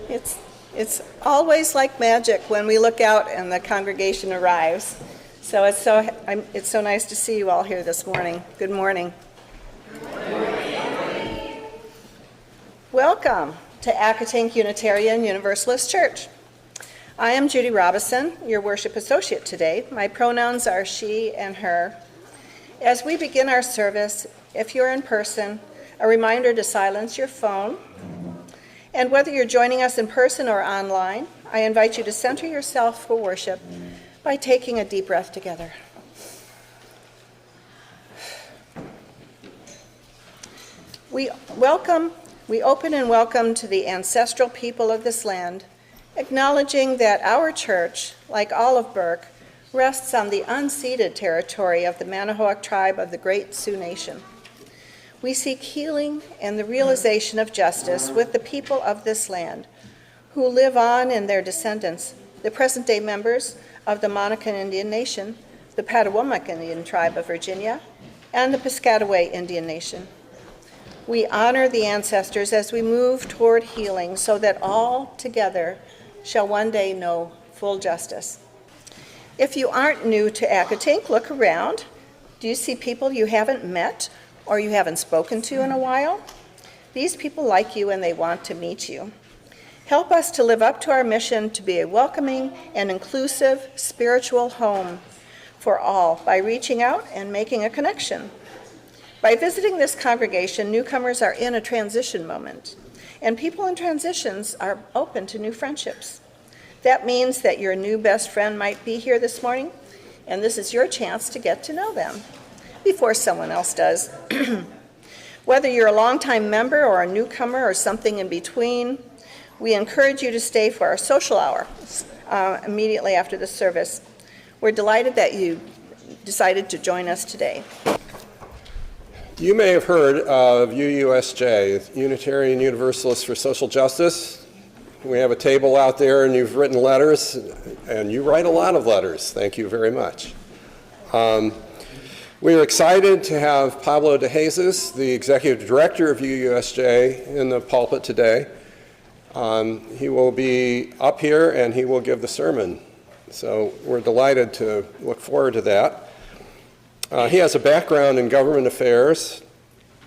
It's always like magic when we look out and the congregation arrives. So it's so nice to see you all here this morning. Good morning. Welcome to Accotink Unitarian Universalist Church. I am Judy Robison, your worship associate today. My pronouns are she and her. As we begin our service, if you're in person, a reminder to silence your phone. And whether you're joining us in person or online, I invite you to center yourself for worship by taking a deep breath together. We open and welcome to the ancestral people of this land, acknowledging that our church, like all of Burke, rests on the unceded territory of the Manahoac tribe of the Great Sioux Nation. We seek healing and the realization of justice with the people of this land, who live on in their descendants, the present-day members of the Monacan Indian Nation, the Patawomac Indian Tribe of Virginia, and the Piscataway Indian Nation. We honor the ancestors as we move toward healing so that all together shall one day know full justice. If you aren't new to Accotink, look around. Do you see people you haven't met or you haven't spoken to in a while? These people like you and they want to meet you. Help us to live up to our mission to be a welcoming and inclusive spiritual home for all by reaching out and making a connection. By visiting this congregation, newcomers are in a transition moment, and people in transitions are open to new friendships. That means that your new best friend might be here this morning, and this is your chance to get to know them before someone else does. Whether you're a longtime member or a newcomer or something in between, we encourage you to stay for our social hour immediately after the service. We're delighted that you decided to join us today. You may have heard of UUSJ, Unitarian Universalist for Social Justice. We have a table out there, and you've written letters, and you write a lot of letters. Thank you very much. We are excited to have Pablo DeJesus, the Executive Director of UUSJ, in the pulpit today. He will be up here, and he will give the sermon. So we're delighted to look forward to that. He has a background in government affairs,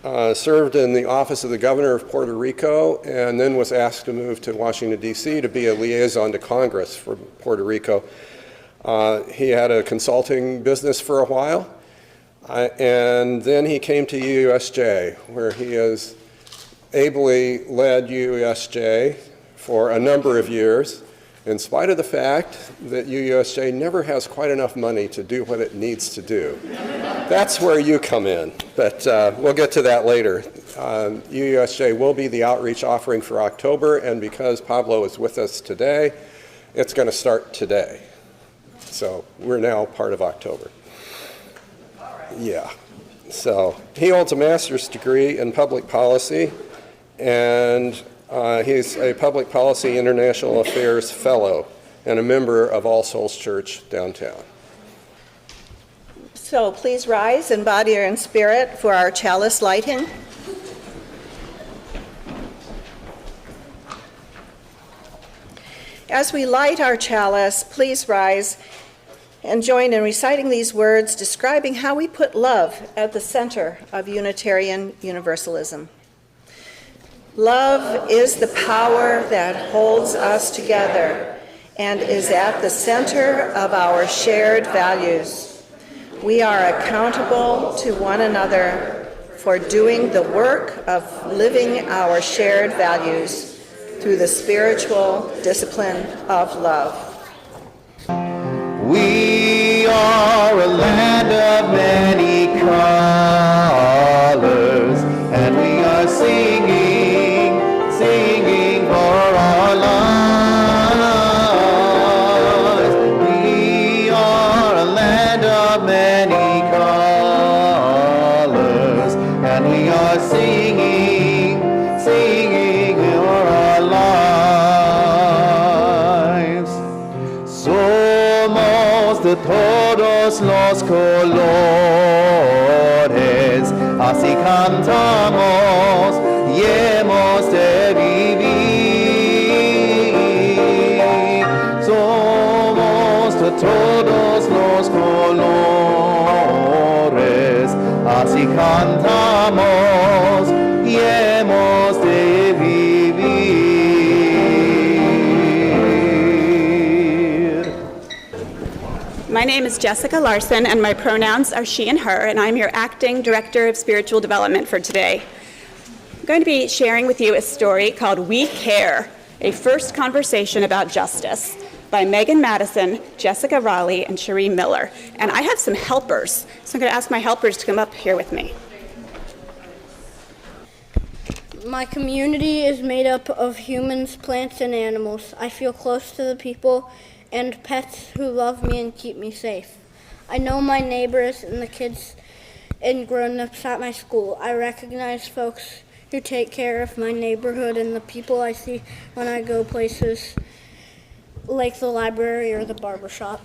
served in the office of the Governor of Puerto Rico, and then was asked to move to Washington, D.C. to be a liaison to Congress for Puerto Rico. He had a consulting business for a while, and then he came to UUSJ, where he has ably led UUSJ for a number of years, in spite of the fact that UUSJ never has quite enough money to do what it needs to do. That's where you come in, but we'll get to that later. UUSJ will be the outreach offering for October, and because Pablo is with us today, it's going to start today. So we're now part of October. Yeah. So he holds a master's degree in public policy, and he's a Public Policy International Affairs Fellow and a member of All Souls Church downtown. So please rise in body or in spirit for our chalice lighting. As we light our chalice, please rise and join in reciting these words describing how we put love at the center of Unitarian Universalism. Love is the power that holds us together and is at the center of our shared values. We are accountable to one another for doing the work of living our shared values through the spiritual discipline of love. We are a land of many colors, and we are singing for our lives. We are a land of many colors, and we are singing for our lives. Somos de todos los colores, así cantamos y hemos de vivir. así cantamos y hemos de vivir. My name is Jessica Larson, and my pronouns are she and her, and I'm your Acting Director of Spiritual Development for today. I'm going to be sharing with you a story called We Care, a first conversation about justice by Megan Madison, Jessica Raleigh, and Cherie Miller. And I have some helpers, so I'm going to ask my helpers to come up here with me. My community is made up of humans, plants, and animals. I feel close to the people and pets who love me and keep me safe. I know my neighbors and the kids and grown-ups at my school. I recognize folks who take care of my neighborhood and the people I see when I go places like the library or the barbershop.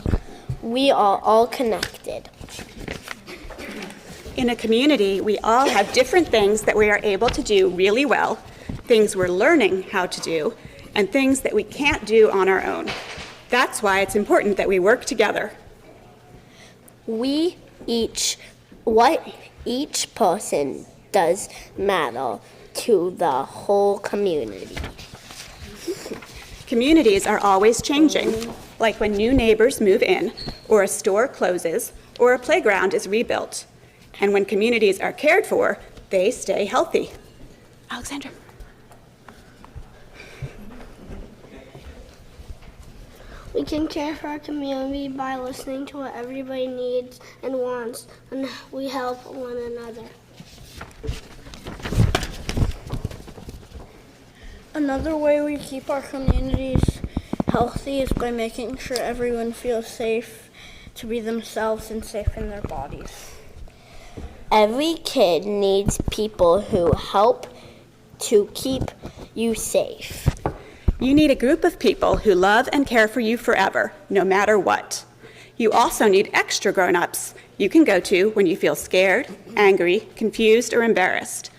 We are all connected. In a community, we all have different things that we are able to do really well, things we're learning how to do, and things that we can't do on our own. That's why it's important that we work together. What each person does matter to the whole community. Communities are always changing, like when new neighbors move in, or a store closes, or a playground is rebuilt. And when communities are cared for, they stay healthy. Alexandra. We can care for our community by listening to what everybody needs and wants, and we help one another. Another way we keep our communities healthy is by making sure everyone feels safe to be themselves and safe in their bodies. Every kid needs people who help to keep you safe. You need a group of people who love and care for you forever, no matter what. You also need extra grown-ups you can go to when you feel scared, angry, confused, or embarrassed.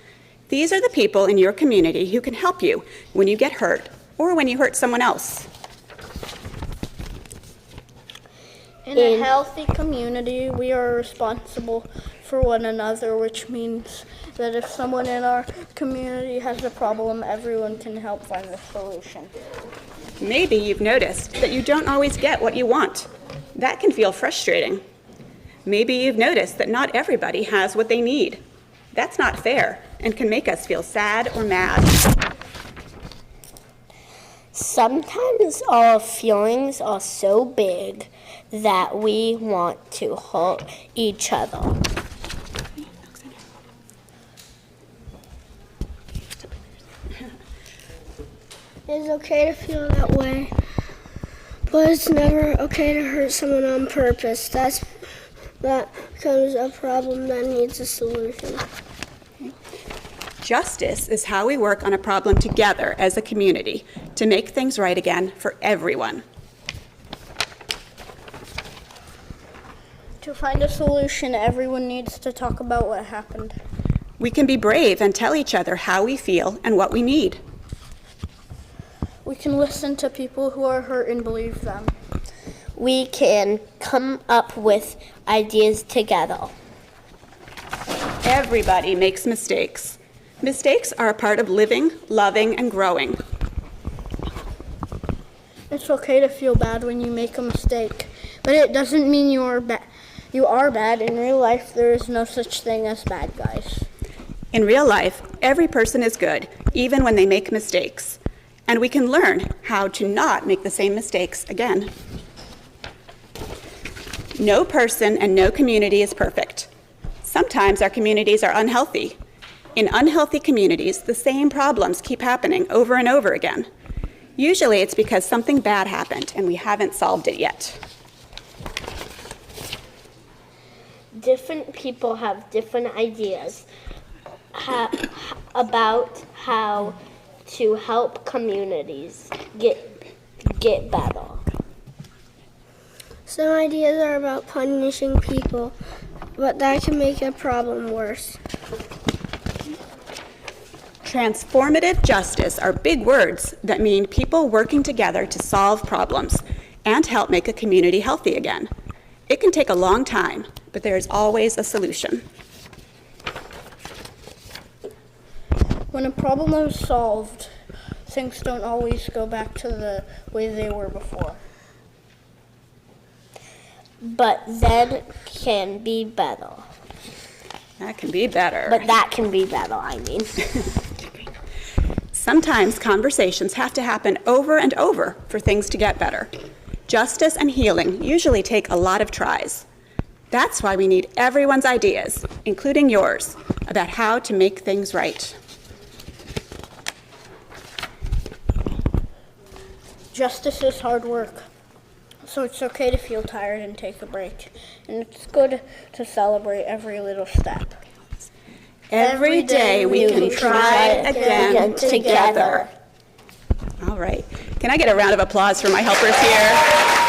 These are the people in your community who can help you when you get hurt or when you hurt someone else. In a healthy community, we are responsible for one another, which means that if someone in our community has a problem, everyone can help find the solution. Maybe you've noticed that you don't always get what you want. That can feel frustrating. Maybe you've noticed that not everybody has what they need. That's not fair and can make us feel sad or mad. Sometimes our feelings are so big that we want to hurt each other. It's okay to feel that way, but it's never okay to hurt someone on purpose. That becomes a problem that needs a solution. Justice is how we work on a problem together as a community to make things right again for everyone. To find a solution, everyone needs to talk about what happened. We can be brave and tell each other how we feel and what we need. We can listen to people who are hurt and believe them. We can come up with ideas together. Everybody makes mistakes. Mistakes are a part of living, loving, and growing. It's okay to feel bad when you make a mistake, but it doesn't mean you are bad. You are bad. In real life, there is no such thing as bad guys. In real life, every person is good, even when they make mistakes. And we can learn how to not make the same mistakes again. No person and no community is perfect. Sometimes our communities are unhealthy. In unhealthy communities, the same problems keep happening over and over again. Usually it's because something bad happened and we haven't solved it yet. Different people have different ideas about how to help communities get better. Some ideas are about punishing people, but that can make a problem worse. Transformative justice are big words that mean people working together to solve problems and help make a community healthy again. It can take a long time, but there is always a solution. When a problem is solved, things don't always go back to the way they were before. But then can be better. That can be better. But that can be better, I mean. Sometimes conversations have to happen over and over for things to get better. Justice and healing usually take a lot of tries. That's why we need everyone's ideas, including yours, about how to make things right. Justice is hard work, so it's okay to feel tired and take a break. And it's good to celebrate every little step. Every day we can try again together. All right. Can I get a round of applause for my helpers here?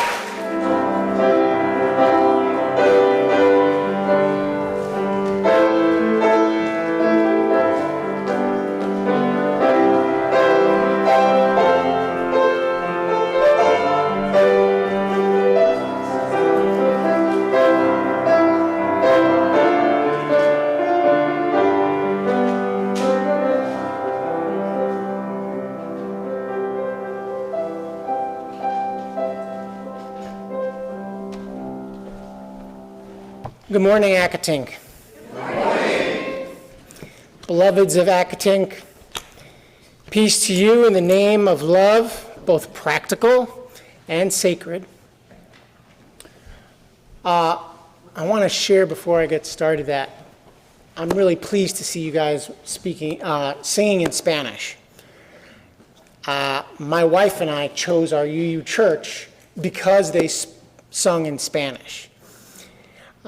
Good morning, Accotink. Good morning. Beloveds of Accotink, peace to you in the name of love, both practical and sacred. I want to share before I get started that I'm really pleased to see you guys singing in Spanish. My wife and I chose our UU church because they sung in Spanish.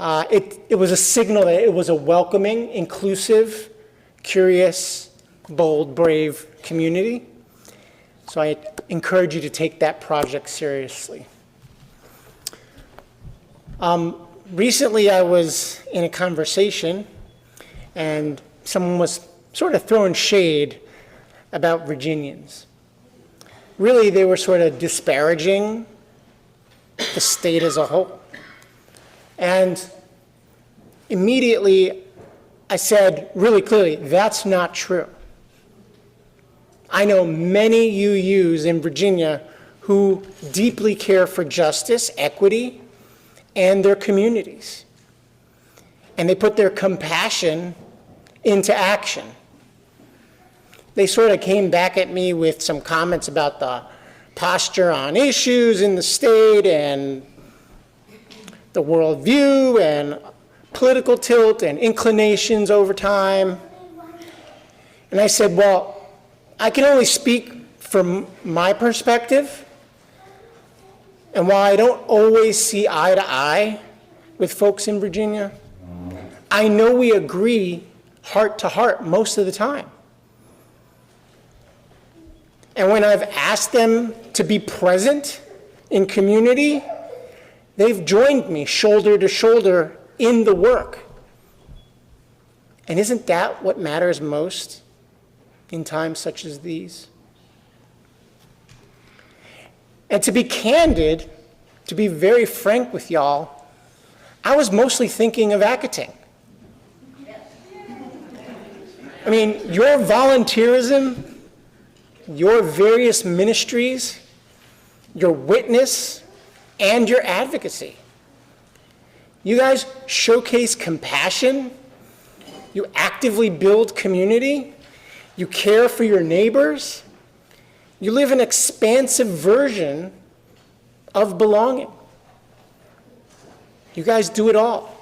It was a signal that it was a welcoming, inclusive, curious, bold, brave community. So I encourage you to take that project seriously. Recently I was in a conversation and someone was sort of throwing shade about Virginians. Really, they were sort of disparaging the state as a whole. And immediately I said really clearly, that's not true. I know many UUs in Virginia who deeply care for justice, equity, and their communities. And they put their compassion into action. They sort of came back at me with some comments about the posture on issues in the state and the worldview and political tilt and inclinations over time. And I said, well, I can only speak from my perspective. And while I don't always see eye to eye with folks in Virginia, I know we agree heart to heart most of the time. And when I've asked them to be present in community, they've joined me shoulder to shoulder in the work. And isn't that what matters most in times such as these? And to be candid, to be very frank with y'all, I was mostly thinking of Accotink. I mean, your volunteerism, your various ministries, your witness, and your advocacy. You guys showcase compassion, you actively build community, you care for your neighbors, you live an expansive version of belonging. You guys do it all.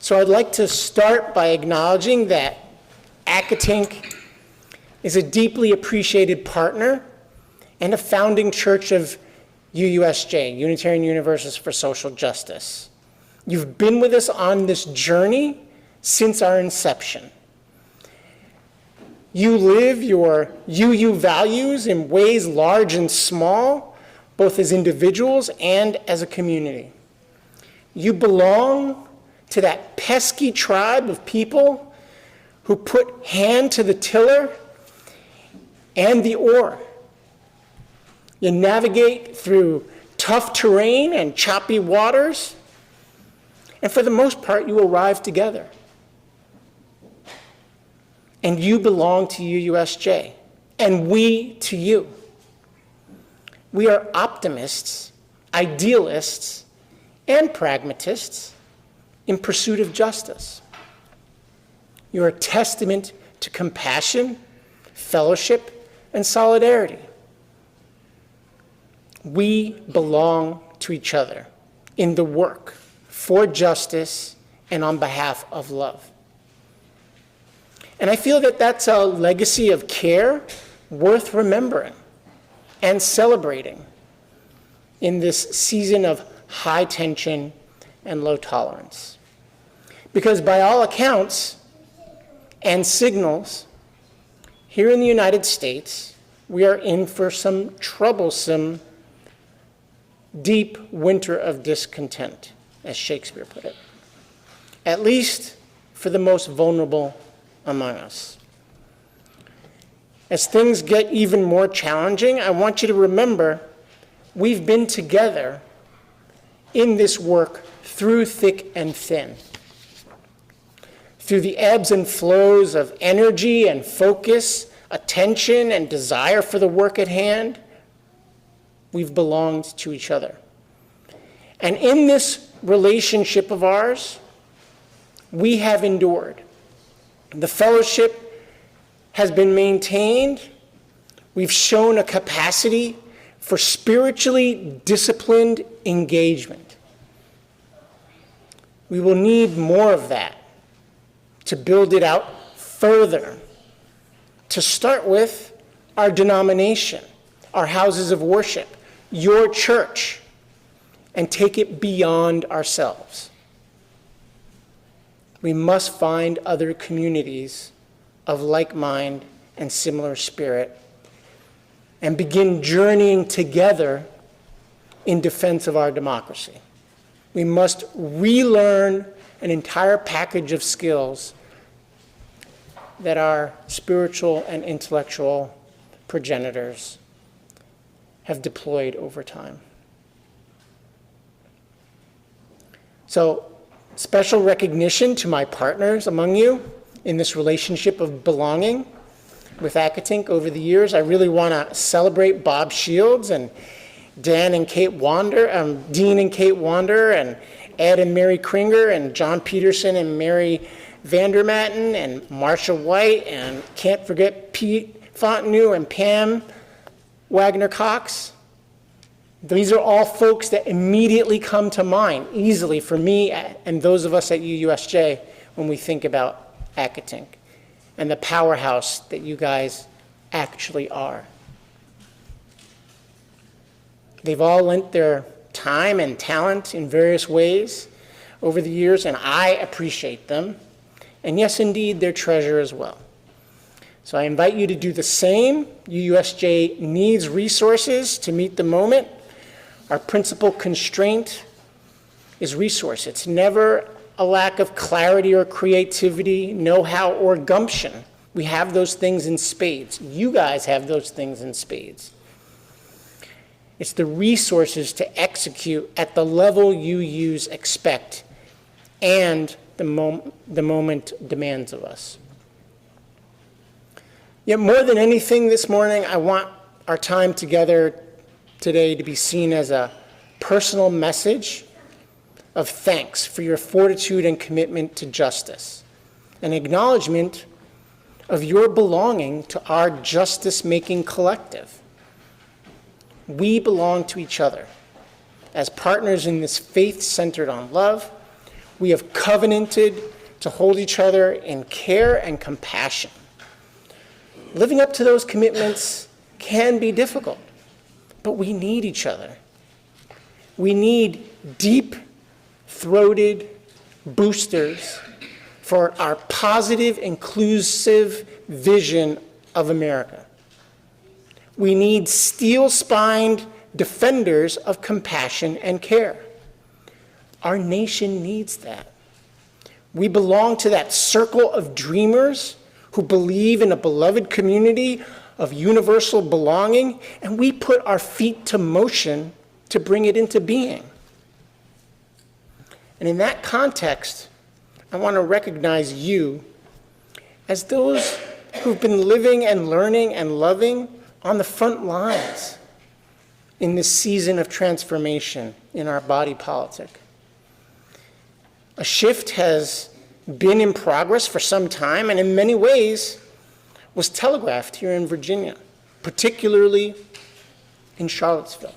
So I'd like to start by acknowledging that Accotink is a deeply appreciated partner and a founding church of UUSJ, Unitarian Universalist for Social Justice. You've been with us on this journey since our inception. You live your UU values in ways large and small, both as individuals and as a community. You belong to that pesky tribe of people who put hand to the tiller and the oar. You navigate through tough terrain and choppy waters, and for the most part, you arrive together. and you belong to UUSJ, and we to you. We are optimists, idealists, and pragmatists in pursuit of justice. You're a testament to compassion, fellowship, and solidarity. We belong to each other in the work for justice and on behalf of love. And I feel that that's a legacy of care worth remembering and celebrating in this season of high tension and low tolerance. Because by all accounts and signals, here in the United States, we are in for some troublesome, deep winter of discontent, as Shakespeare put it, at least for the most vulnerable among us. As things get even more challenging, I want you to remember we've been together in this work through thick and thin. Through the ebbs and flows of energy and focus, attention and desire for the work at hand, we've belonged to each other. And in this relationship of ours, we have endured. The fellowship has been maintained. We've shown a capacity for spiritually disciplined engagement. We will need more of that to build it out further. To start with, our denomination, our houses of worship, your church, and take it beyond ourselves. We must find other communities of like mind and similar spirit and begin journeying together in defense of our democracy. We must relearn an entire package of skills that our spiritual and intellectual progenitors have deployed over time. So, special recognition to my partners among you in this relationship of belonging with Accotink over the years. I really want to celebrate Bob Shields and Dean and Kate Wander, and Ed and Mary Kringer, and John Peterson and Mary Vandermatten, and Marsha White, and can't forget Pete Fontenue and Pam Wagner-Cox. These are all folks that immediately come to mind easily for me and those of us at UUSJ when we think about Accotink and the powerhouse that you guys actually are. They've all lent their time and talent in various ways over the years, and I appreciate them. And yes, indeed, their treasure as well. So I invite you to do the same. UUSJ needs resources to meet the moment. Our principal constraint is resource. It's never a lack of clarity or creativity, know-how, or gumption. We have those things in spades. You guys have those things in spades. It's the resources to execute at the level UUs expect and the moment demands of us. Yet more than anything this morning, I want our time together today to be seen as a personal message of thanks for your fortitude and commitment to justice, an acknowledgement of your belonging to our justice-making collective. We belong to each other. As partners in this faith centered on love, we have covenanted to hold each other in care and compassion. Living up to those commitments can be difficult, but we need each other. We need deep-throated boosters for our positive, inclusive vision of America. We need steel-spined defenders of compassion and care. Our nation needs that. We belong to that circle of dreamers who believe in a beloved community of universal belonging, and we put our feet to motion to bring it into being. And in that context, I want to recognize you as those who've been living and learning and loving on the front lines in this season of transformation in our body politic. A shift has been in progress for some time and in many ways was telegraphed here in Virginia, particularly in Charlottesville.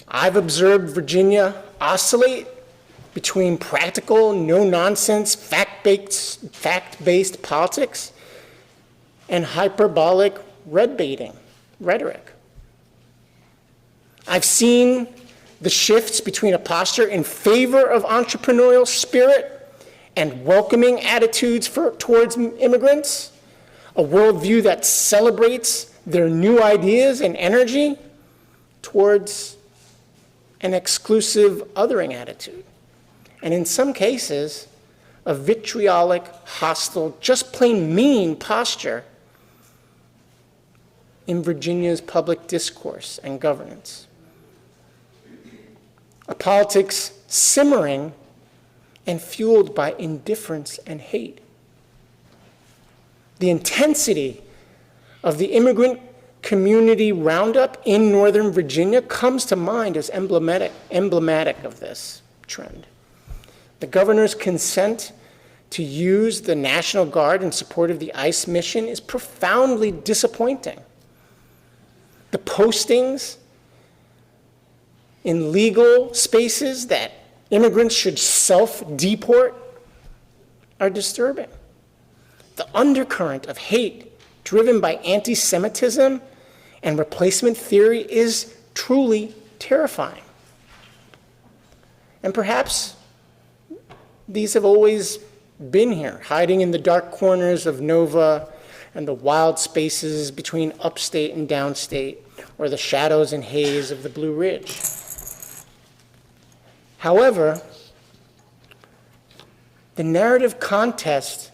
I've observed Virginia oscillate between practical, no-nonsense, fact-based politics and hyperbolic red-baiting rhetoric. I've seen the shifts between a posture in favor of entrepreneurial spirit and welcoming attitudes towards immigrants, a worldview that celebrates their new ideas and energy, towards an exclusive othering attitude. And in some cases, a vitriolic, hostile, just plain mean posture in Virginia's public discourse and governance. A politics simmering and fueled by indifference and hate. The intensity of the immigrant community roundup in Northern Virginia comes to mind as emblematic of this trend. The governor's consent to use the National Guard in support of the ICE mission is profoundly disappointing. The postings in legal spaces that immigrants should self-deport are disturbing. The undercurrent of hate driven by anti-Semitism and replacement theory is truly terrifying. And perhaps these have always been here, hiding in the dark corners of Nova and the wild spaces between upstate and downstate, or the shadows and haze of the Blue Ridge. However, the narrative contest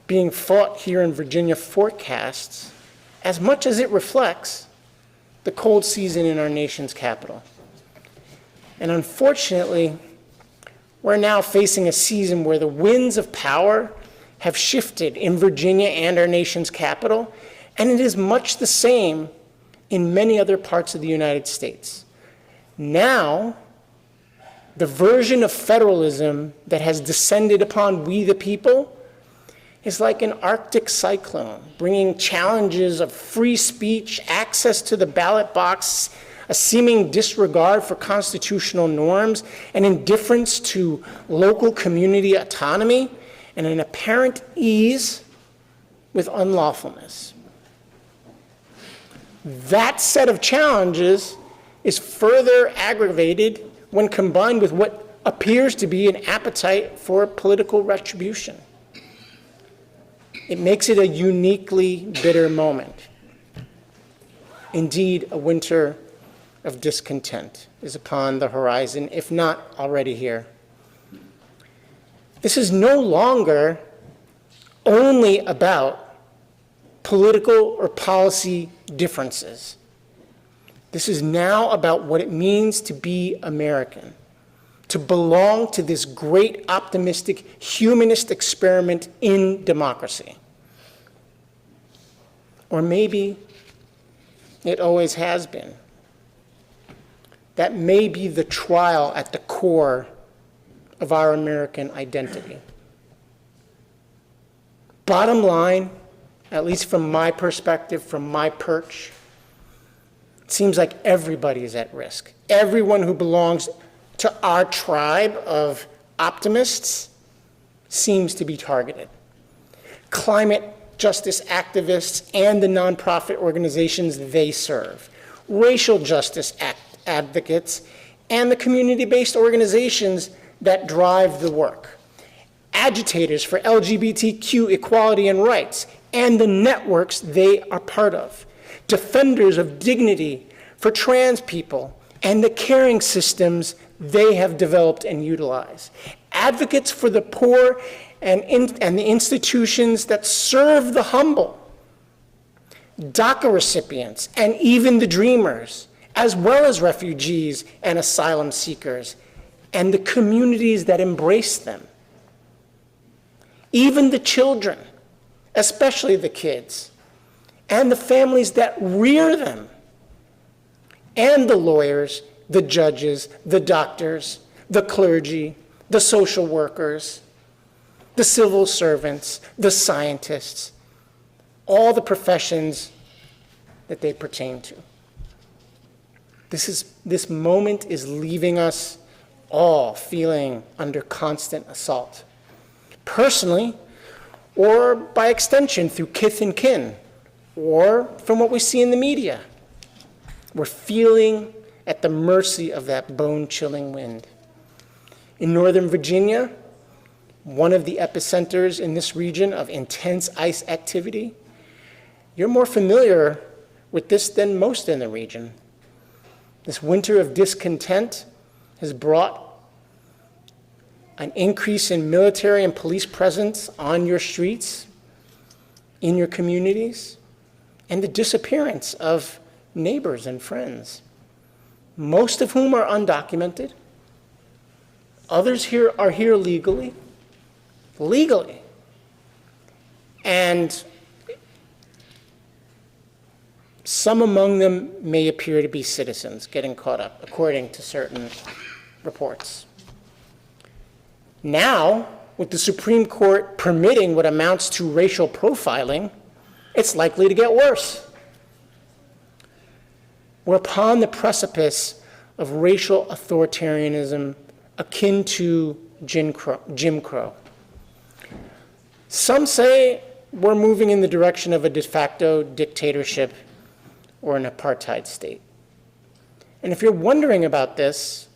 being fought here in Virginia forecasts, as much as it reflects, the cold season in our nation's capital. And unfortunately, we're now facing a season where the winds of power have shifted in Virginia and our nation's capital, and it is much the same in many other parts of the United States. Now, the version of federalism that has descended upon we the people is like an Arctic cyclone, bringing challenges of free speech, access to the ballot box, a seeming disregard for constitutional norms, an indifference to local community autonomy, and an apparent ease with unlawfulness. That set of challenges is further aggravated when combined with what appears to be an appetite for political retribution. It makes it a uniquely bitter moment. Indeed, a winter of discontent is upon the horizon, if not already here. This is no longer only about political or policy differences. This is now about what it means to be American, to belong to this great, optimistic, humanist experiment in democracy. Or maybe it always has been. That may be the trial at the core of our American identity. Bottom line, at least from my perspective, from my perch, it seems like everybody is at risk. Everyone who belongs to our tribe of optimists seems to be targeted. Climate justice activists and the nonprofit organizations they serve, racial justice advocates, and the community-based organizations that drive the work, agitators for LGBTQ equality and rights, and the networks they are part of, defenders of dignity for trans people, and the caring systems they have developed and utilized, advocates for the poor and the institutions that serve the humble, DACA recipients, and even the dreamers, as well as refugees and asylum seekers, and the communities that embrace them. even the children, especially the kids, and the families that rear them, and the lawyers, the judges, the doctors, the clergy, the social workers, the civil servants, the scientists, all the professions that they pertain to. This moment is leaving us all feeling under constant assault, personally, or by extension through kith and kin, or from what we see in the media. We're feeling at the mercy of that bone-chilling wind. In Northern Virginia, one of the epicenters in this region of intense ice activity, you're more familiar with this than most in the region. This winter of discontent has brought an increase in military and police presence on your streets, in your communities, and the disappearance of neighbors and friends, most of whom are undocumented. Others here are here legally, and some among them may appear to be citizens getting caught up, according to certain reports. Now, with the Supreme Court permitting what amounts to racial profiling, it's likely to get worse. We're upon the precipice of racial authoritarianism akin to Jim Crow. Some say we're moving in the direction of a de facto dictatorship or an apartheid state. And if you're wondering about this,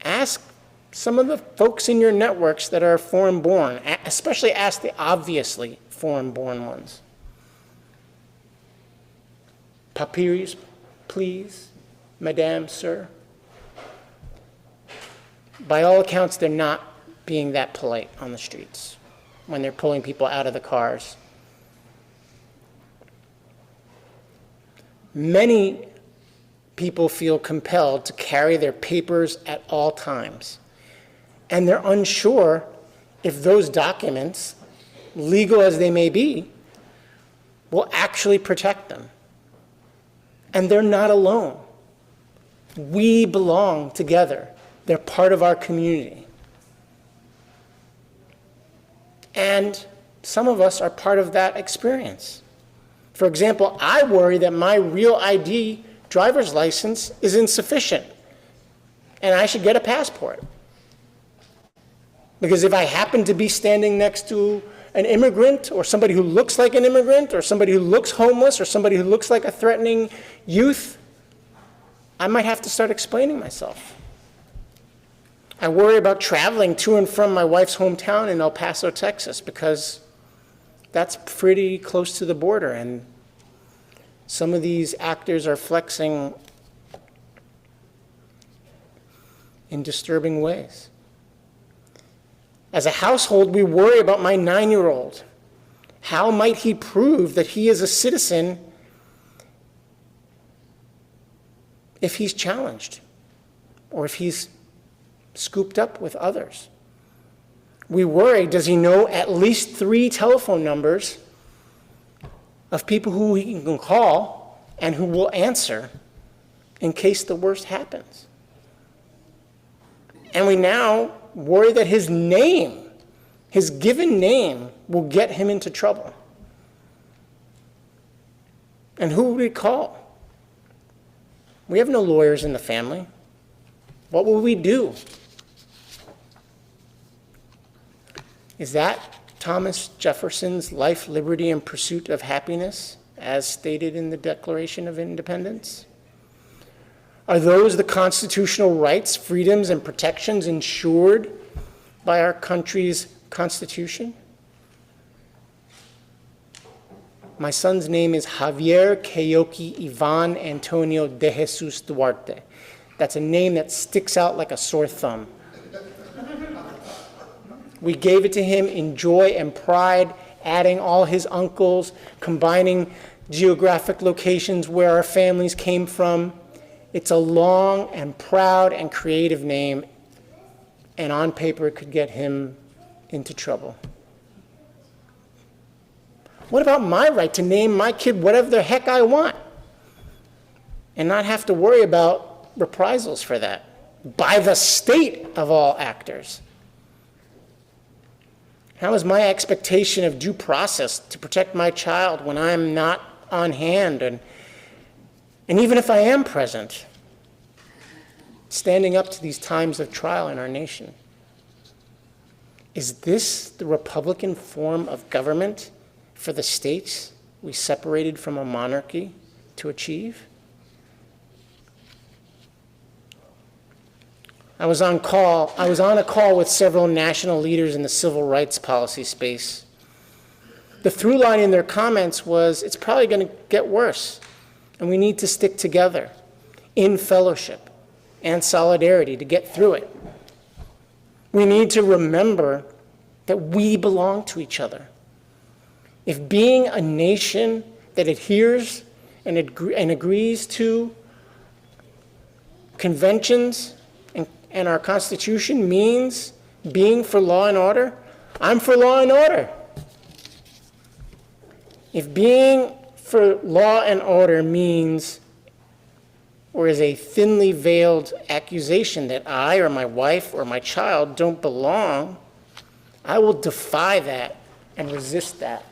ask some of the folks in your networks that are foreign-born, especially ask the obviously foreign-born ones. Papiers, please, madame, sir. By all accounts, they're not being that polite on the streets when they're pulling people out of the cars. Many people feel compelled to carry their papers at all times, and they're unsure if those documents, legal as they may be, will actually protect them. And they're not alone. We belong together. They're part of our community. And some of us are part of that experience. For example, I worry that my real ID driver's license is insufficient, and I should get a passport. Because if I happen to be standing next to an immigrant, or somebody who looks like an immigrant, or somebody who looks homeless, or somebody who looks like a threatening youth, I might have to start explaining myself. I worry about traveling to and from my wife's hometown in El Paso, Texas, because that's pretty close to the border, and some of these actors are flexing in disturbing ways. As a household, we worry about my 9-year-old. How might he prove that he is a citizen if he's challenged or if he's scooped up with others? We worry, does he know at least 3 telephone numbers of people who he can call and who will answer in case the worst happens? And we now worry that his name, his given name, will get him into trouble. And who would we call? We have no lawyers in the family. What will we do? Is that Thomas Jefferson's life, liberty, and pursuit of happiness, as stated in the Declaration of Independence? Are those the constitutional rights, freedoms, and protections ensured by our country's Constitution? My son's name is Javier Keoki Ivan Antonio DeJesus Duarte. That's a name that sticks out like a sore thumb. We gave it to him in joy and pride, adding all his uncles, combining geographic locations where our families came from. It's a long and proud and creative name, and on paper it could get him into trouble? What about my right to name my kid whatever the heck I want and not have to worry about reprisals for that by the state of all actors? How is my expectation of due process to protect my child when I'm not on hand and even if I am present, standing up to these times of trial in our nation? Is this the Republican form of government for the states we separated from a monarchy to achieve? I was on a call with several national leaders in the civil rights policy space. The through line in their comments was, it's probably going to get worse, and we need to stick together in fellowship and solidarity to get through it. We need to remember that we belong to each other. If being a nation that adheres and agrees to conventions and our Constitution means being for law and order, I'm for law and order. If being for law and order means or is a thinly veiled accusation that I or my wife or my child don't belong, I will defy that and resist that.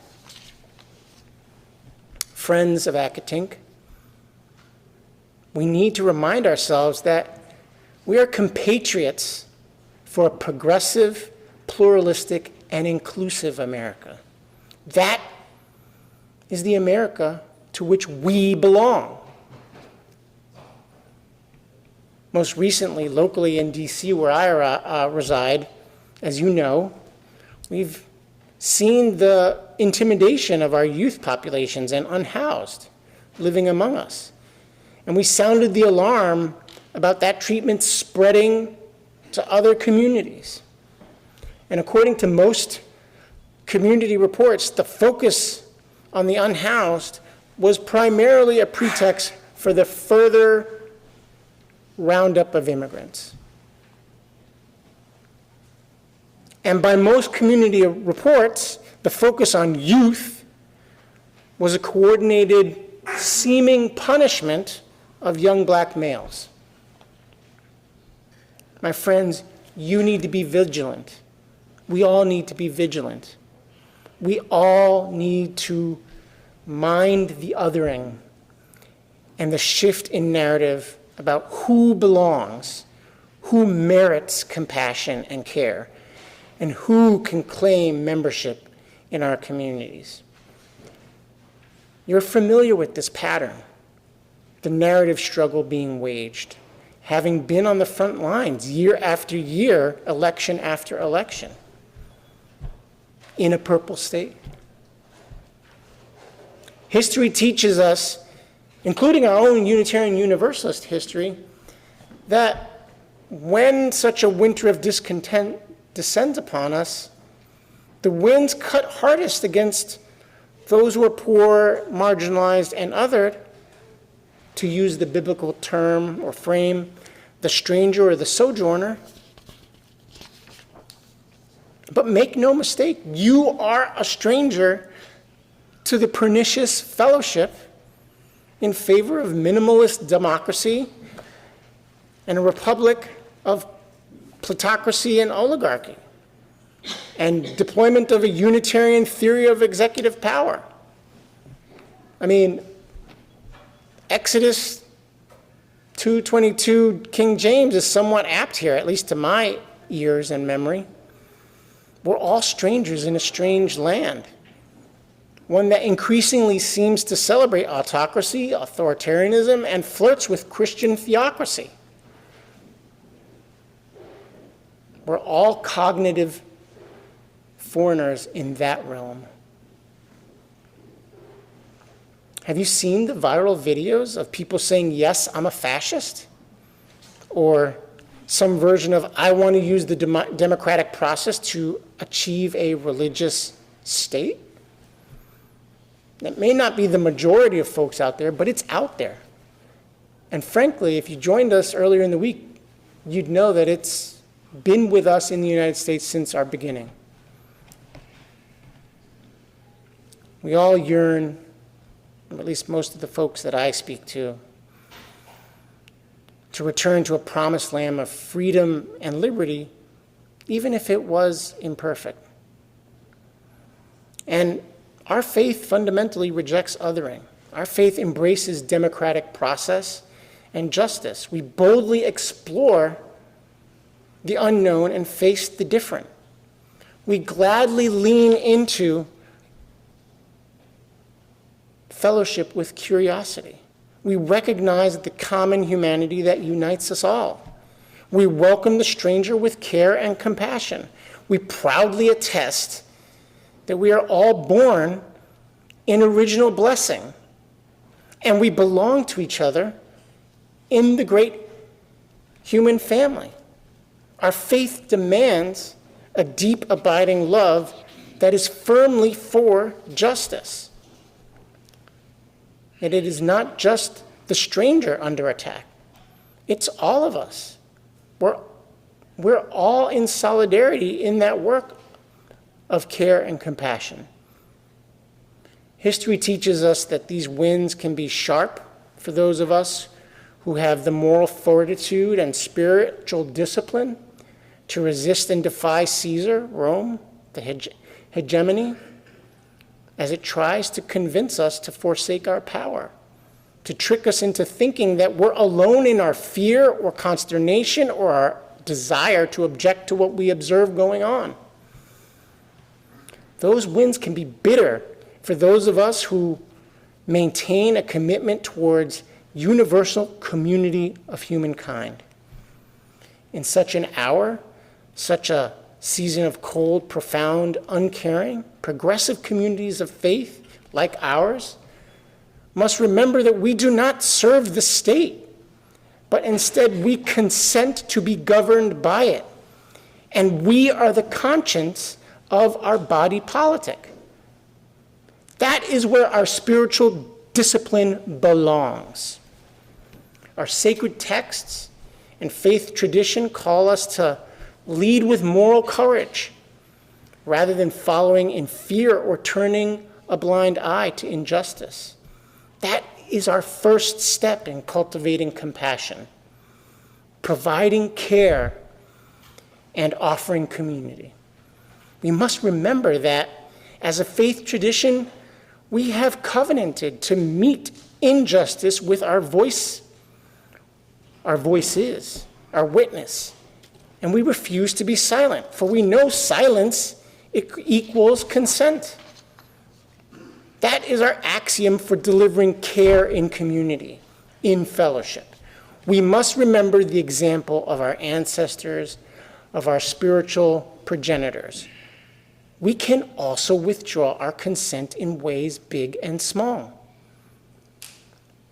Friends of Accotink, we need to remind ourselves that we are compatriots for a progressive, pluralistic, and inclusive America. That is the America to which we belong. Most recently, locally in D.C., where I reside, as you know, we've seen the intimidation of our youth populations and unhoused living among us. And we sounded the alarm about that treatment spreading to other communities. And according to most community reports, the focus on the unhoused was primarily a pretext for the further roundup of immigrants. And by most community reports, the focus on youth was a coordinated, seeming punishment of young black males. My friends, you need to be vigilant. We all need to be vigilant. We all need to mind the othering and the shift in narrative about who belongs, who merits compassion and care, and who can claim membership in our communities. You're familiar with this pattern, the narrative struggle being waged, having been on the front lines year after year, election after election, in a purple state. History teaches us, including our own Unitarian Universalist history, that when such a winter of discontent descends upon us, the winds cut hardest against those who are poor, marginalized, and othered, to use the biblical term or frame, the stranger or the sojourner. But make no mistake, you are a stranger to the pernicious fellowship in favor of minimalist democracy and a republic of plutocracy and oligarchy, and deployment of a Unitarian theory of executive power. I mean, Exodus 2:22 King James is somewhat apt here, at least to my ears and memory. We're all strangers in a strange land, one that increasingly seems to celebrate autocracy, authoritarianism, and flirts with Christian theocracy. We're all cognitive foreigners in that realm. Have you seen the viral videos of people saying, yes, I'm a fascist? Or some version of, I want to use the democratic process to achieve a religious state? That may not be the majority of folks out there, but it's out there. And frankly, if you joined us earlier in the week, you'd know that it's been with us in the United States since our beginning. We all yearn, or at least most of the folks that I speak to return to a promised land of freedom and liberty, even if it was imperfect. And our faith fundamentally rejects othering. Our faith embraces democratic process and justice. We boldly explore the unknown and face the different. We gladly lean into fellowship with curiosity. We recognize the common humanity that unites us all. We welcome the stranger with care and compassion. We proudly attest that we are all born in original blessing, and we belong to each other in the great human family. Our faith demands a deep, abiding love that is firmly for justice. And it is not just the stranger under attack. It's all of us. We're all in solidarity in that work of care and compassion. History teaches us that these winds can be sharp for those of us who have the moral fortitude and spiritual discipline to resist and defy Caesar, Rome, the hegemony, as it tries to convince us to forsake our power, to trick us into thinking that we're alone in our fear or consternation or our desire to object to what we observe going on. Those winds can be bitter for those of us who maintain a commitment towards universal community of humankind. In such an hour, such a season of cold, profound, uncaring, progressive communities of faith like ours must remember that we do not serve the state, but instead we consent to be governed by it. And we are the conscience of our body politic. That is where our spiritual discipline belongs. Our sacred texts and faith tradition call us to lead with moral courage rather than following in fear or turning a blind eye to injustice. That is our first step in cultivating compassion, providing care, and offering community. We must remember that as a faith tradition, we have covenanted to meet injustice with our voice, our voices, our witness. And we refuse to be silent, for we know silence equals consent. That is our axiom for delivering care in community, in fellowship. We must remember the example of our ancestors, of our spiritual progenitors. We can also withdraw our consent in ways big and small.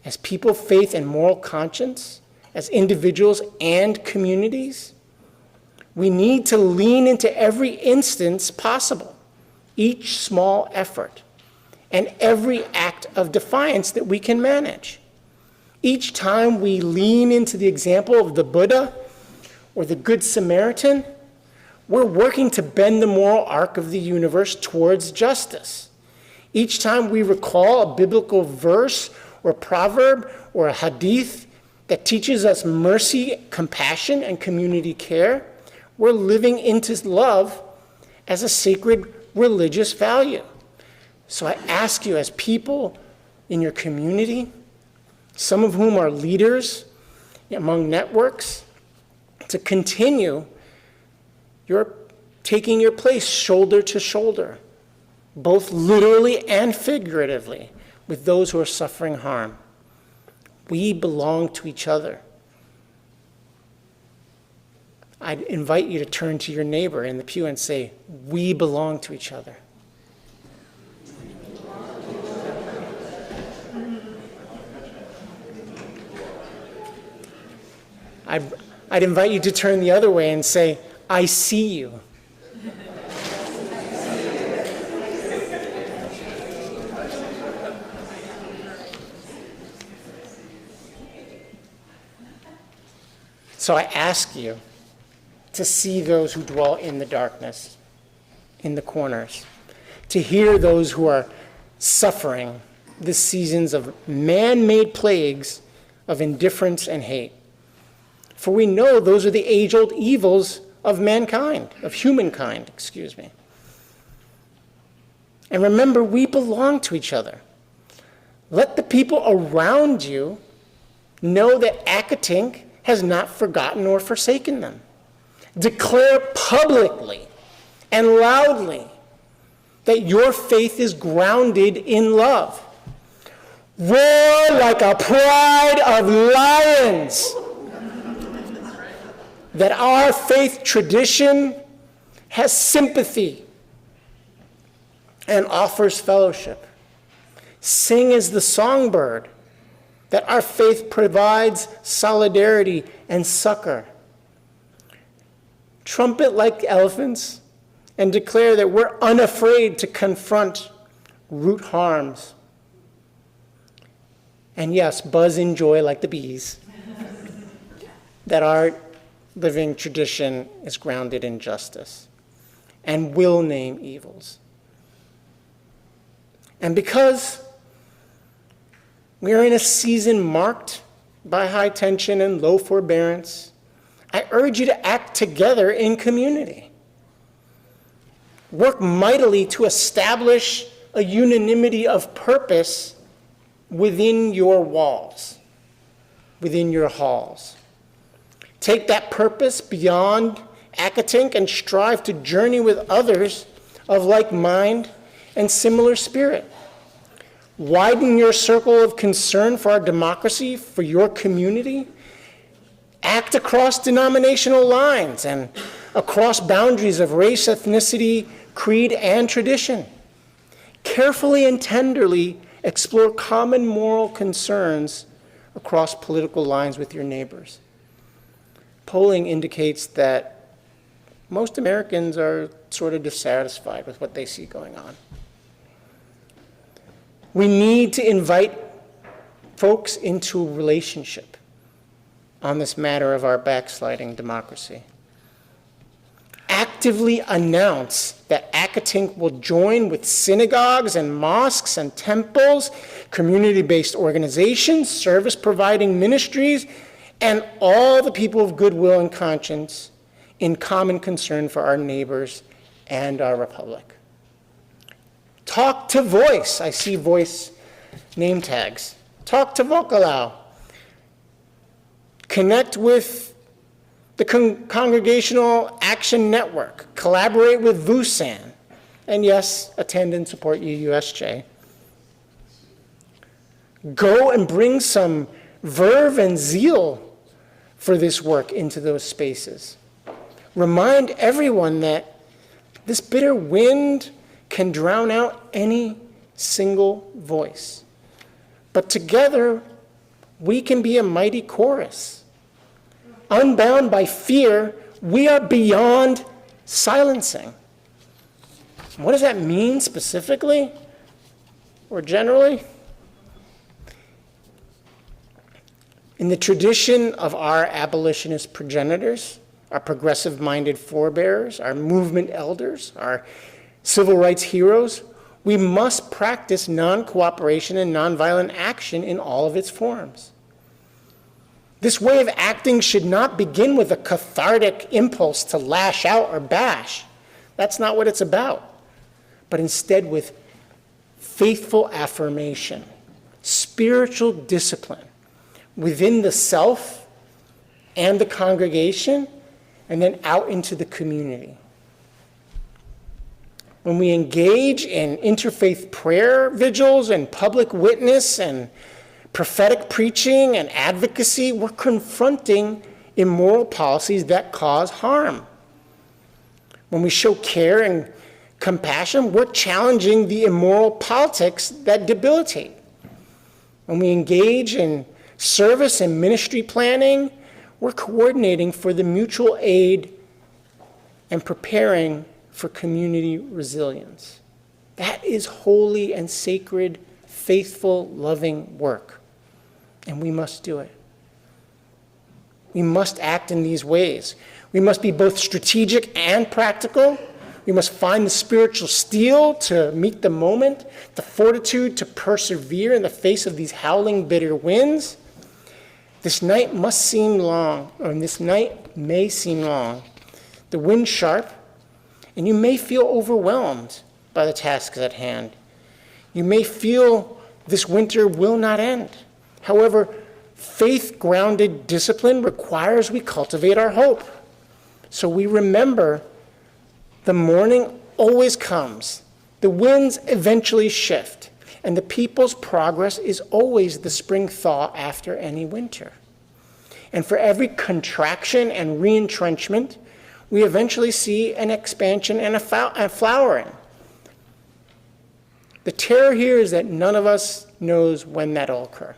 As people of faith and moral conscience, as individuals and communities, we need to lean into every instance possible, each small effort, and every act of defiance that we can manage. Each time we lean into the example of the Buddha or the Good Samaritan, we're working to bend the moral arc of the universe towards justice. Each time we recall a biblical verse or proverb or a hadith that teaches us mercy, compassion, and community care, we're living into love as a sacred religious value. So I ask you, as people in your community, some of whom are leaders among networks, to continue taking your place shoulder to shoulder, both literally and figuratively, with those who are suffering harm. We belong to each other. I'd invite you to turn to your neighbor in the pew and say, we belong to each other. I'd invite you to turn the other way and say, I see you. So I ask you to see those who dwell in the darkness, in the corners, to hear those who are suffering the seasons of man-made plagues of indifference and hate. For we know those are the age-old evils of mankind, of humankind, excuse me. And remember, we belong to each other. Let the people around you know that Accotink has not forgotten or forsaken them. Declare publicly and loudly that your faith is grounded in love. Roar like a pride of lions. That our faith tradition has sympathy and offers fellowship. Sing as the songbird, that our faith provides solidarity and succor. Trumpet like elephants and declare that we're unafraid to confront root harms. And yes, buzz in joy like the bees, that our living tradition is grounded in justice and will name evils. And because we are in a season marked by high tension and low forbearance, I urge you to act together in community. Work mightily to establish a unanimity of purpose within your walls, within your halls. Take that purpose beyond Accotink and strive to journey with others of like mind and similar spirit. Widen your circle of concern for our democracy, for your community. Act across denominational lines and across boundaries of race, ethnicity, creed, and tradition. Carefully and tenderly explore common moral concerns across political lines with your neighbors. Polling indicates that most Americans are sort of dissatisfied with what they see going on. We need to invite folks into a relationship on this matter of our backsliding democracy. Actively announce that Accotink will join with synagogues and mosques and temples, community-based organizations, service-providing ministries, and all the people of goodwill and conscience in common concern for our neighbors and our republic. Talk to Voice. I see Voice name tags. Talk to Vocalau. Connect with the Congregational Action Network. Collaborate with VUSAN. And yes, attend and support UUSJ. Go and bring some verve and zeal for this work into those spaces. Remind everyone that this bitter wind can drown out any single voice. But together, we can be a mighty chorus. Unbound by fear, we are beyond silencing. What does that mean specifically or generally? In the tradition of our abolitionist progenitors, our progressive-minded forebears, our movement elders, our civil rights heroes, we must practice non-cooperation and nonviolent action in all of its forms. This way of acting should not begin with a cathartic impulse to lash out or bash. That's not what it's about. But instead with faithful affirmation, spiritual discipline within the self and the congregation, and then out into the community. When we engage in interfaith prayer vigils and public witness and prophetic preaching and advocacy, we're confronting immoral policies that cause harm. When we show care and compassion, we're challenging the immoral politics that debilitate. When we engage in service and ministry planning, we're coordinating for the mutual aid and preparing for community resilience. That is holy and sacred, faithful, loving work. And we must do it. We must act in these ways. We must be both strategic and practical. We must find the spiritual steel to meet the moment, the fortitude to persevere in the face of these howling, bitter winds. This night must seem long, or this night may seem long. The wind sharp, and you may feel overwhelmed by the tasks at hand. You may feel this winter will not end. However, faith-grounded discipline requires we cultivate our hope. So we remember the morning always comes. The winds eventually shift, and the people's progress is always the spring thaw after any winter. And for every contraction and re-entrenchment, we eventually see an expansion and a flowering. The terror here is that none of us knows when that'll occur.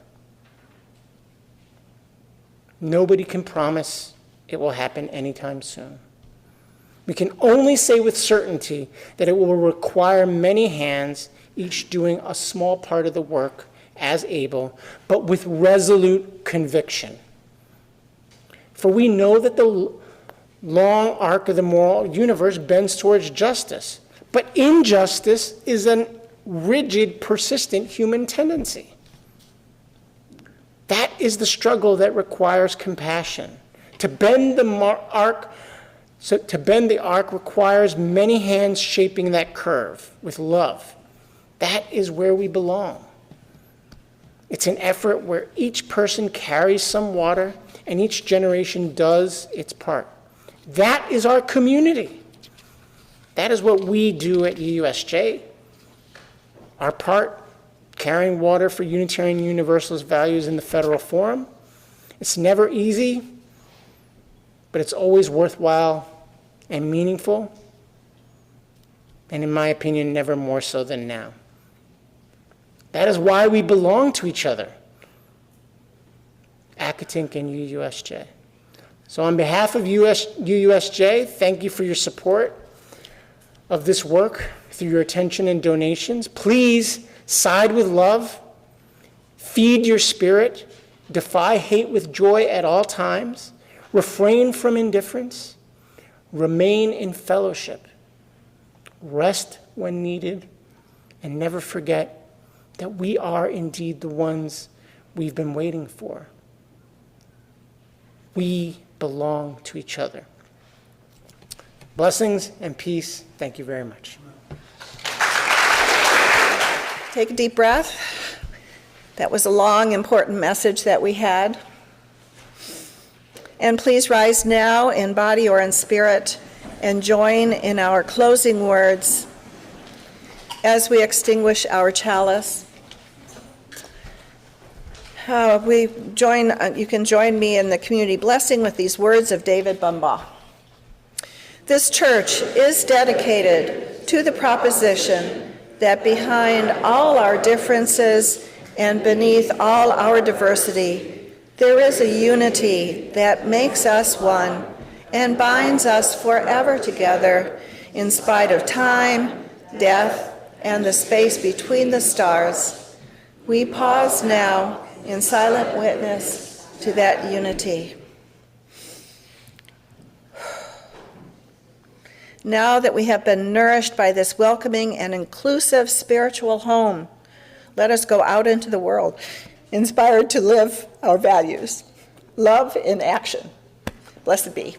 Nobody can promise it will happen anytime soon. We can only say with certainty that it will require many hands, each doing a small part of the work as able, but with resolute conviction. For we know that the long arc of the moral universe bends towards justice, but injustice is a rigid, persistent human tendency. That is the struggle that requires compassion. To bend the arc requires many hands shaping that curve with love. That is where we belong. It's an effort where each person carries some water and each generation does its part. That is our community. That is what we do at UUSJ. Our part, carrying water for Unitarian Universalist values in the federal forum. It's never easy, but it's always worthwhile and meaningful, and in my opinion, never more so than now. That is why we belong to each other, Accotink and UUSJ. So on behalf of UUSJ, thank you for your support of this work through your attention and donations. Please side with love, feed your spirit, defy hate with joy at all times, refrain from indifference, remain in fellowship, rest when needed, and never forget that we are indeed the ones we've been waiting for. We belong to each other. Blessings and peace. Thank you very much. Take a deep breath. That was a long, important message that we had. And please rise now in body or in spirit and join in our closing words as we extinguish our chalice. You can join me in the community blessing with these words of David Bumbaugh. This church is dedicated to the proposition that behind all our differences and beneath all our diversity, there is a unity that makes us one and binds us forever together in spite of time, death, and the space between the stars. We pause now in silent witness to that unity. Now that we have been nourished by this welcoming and inclusive spiritual home, let us go out into the world, inspired to live our values. Love in action. Blessed be.